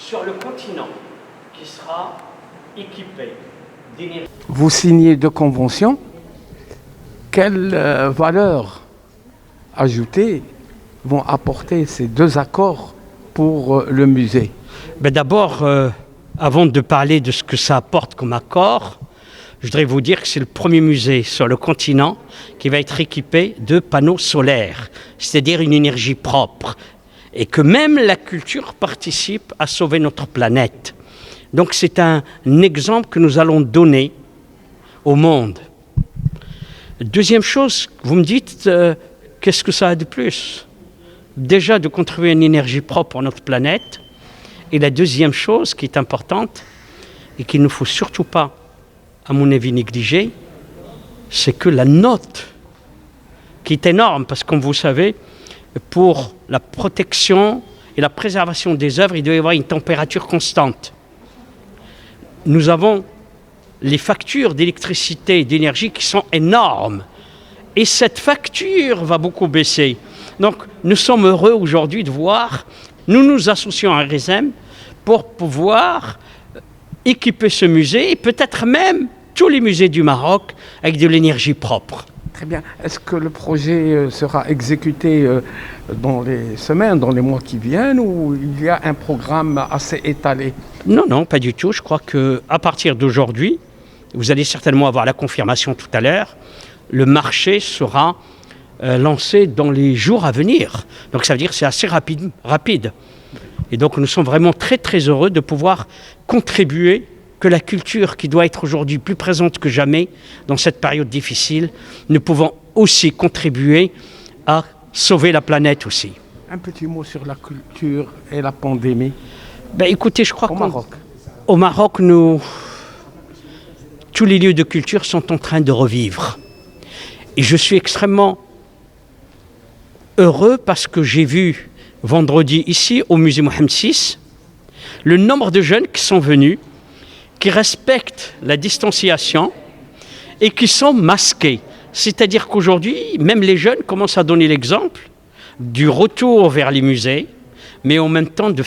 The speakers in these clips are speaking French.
sur le continent qui sera équipé d'énergie. Vous signez deux conventions. Quelle valeur ajoutée vont apporter ces deux accords pour le musée? D'abord, avant de parler de ce que ça apporte comme accord, je voudrais vous dire que c'est le premier musée sur le continent qui va être équipé de panneaux solaires, c'est-à-dire une énergie propre, et que même la culture participe à sauver notre planète. Donc c'est un exemple que nous allons donner au monde. Deuxième chose, vous me dites, qu'est-ce que ça a de plus? Déjà de contribuer à une énergie propre pour notre planète. Et la deuxième chose qui est importante et qu'il ne faut surtout pas, à mon avis, négliger, c'est que la note, qui est énorme, parce que comme vous savez, pour la protection et la préservation des œuvres, il doit y avoir une température constante. Nous avons les factures d'électricité et d'énergie qui sont énormes. Et cette facture va beaucoup baisser. Donc nous sommes heureux aujourd'hui de voir, nous nous associons à RSM pour pouvoir équiper ce musée et peut-être même tous les musées du Maroc avec de l'énergie propre. Très bien. Est-ce que le projet sera exécuté dans les semaines, dans les mois qui viennent, ou il y a un programme assez étalé? Non, non, pas du tout. Je crois qu'à partir d'aujourd'hui, vous allez certainement avoir la confirmation tout à l'heure, le marché sera lancé dans les jours à venir. Donc ça veut dire que c'est assez rapide. Et donc nous sommes vraiment très très heureux de pouvoir contribuer, que la culture qui doit être aujourd'hui plus présente que jamais dans cette période difficile, nous pouvons aussi contribuer à sauver la planète aussi. Un petit mot sur la culture et la pandémie. Écoutez, je crois qu'au Maroc, au Maroc, tous les lieux de culture sont en train de revivre. Et je suis extrêmement heureux parce que j'ai vu vendredi ici au musée Mohamed VI le nombre de jeunes qui sont venus, qui respectent la distanciation et qui sont masqués. C'est-à-dire qu'aujourd'hui, même les jeunes commencent à donner l'exemple du retour vers les musées, mais en même temps de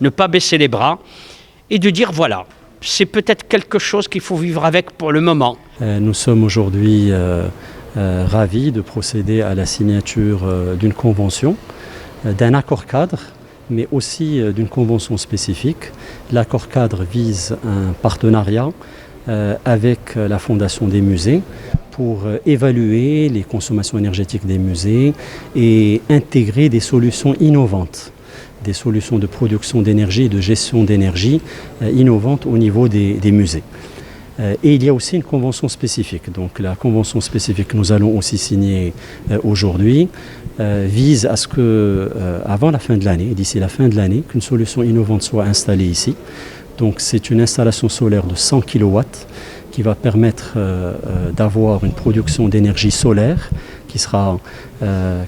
ne pas baisser les bras et de dire voilà, c'est peut-être quelque chose qu'il faut vivre avec pour le moment. Nous sommes aujourd'hui ravis de procéder à la signature d'une convention, d'un accord cadre, mais aussi d'une convention spécifique. L'accord cadre vise un partenariat avec la Fondation des musées pour évaluer les consommations énergétiques des musées et intégrer des solutions innovantes, des solutions de production d'énergie et de gestion d'énergie innovantes au niveau des musées. Et il y a aussi une convention spécifique. Donc la convention spécifique que nous allons aussi signer aujourd'hui vise à ce que, avant la fin de l'année, d'ici la fin de l'année, qu'une solution innovante soit installée ici. Donc c'est une installation solaire de 100 kW qui va permettre d'avoir une production d'énergie solaire qui sera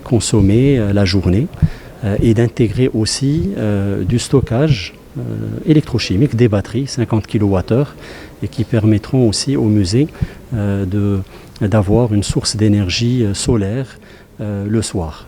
consommée la journée et d'intégrer aussi du stockage électrochimique, des batteries, 50 kWh, et qui permettront aussi au musée d'avoir une source d'énergie solaire le soir.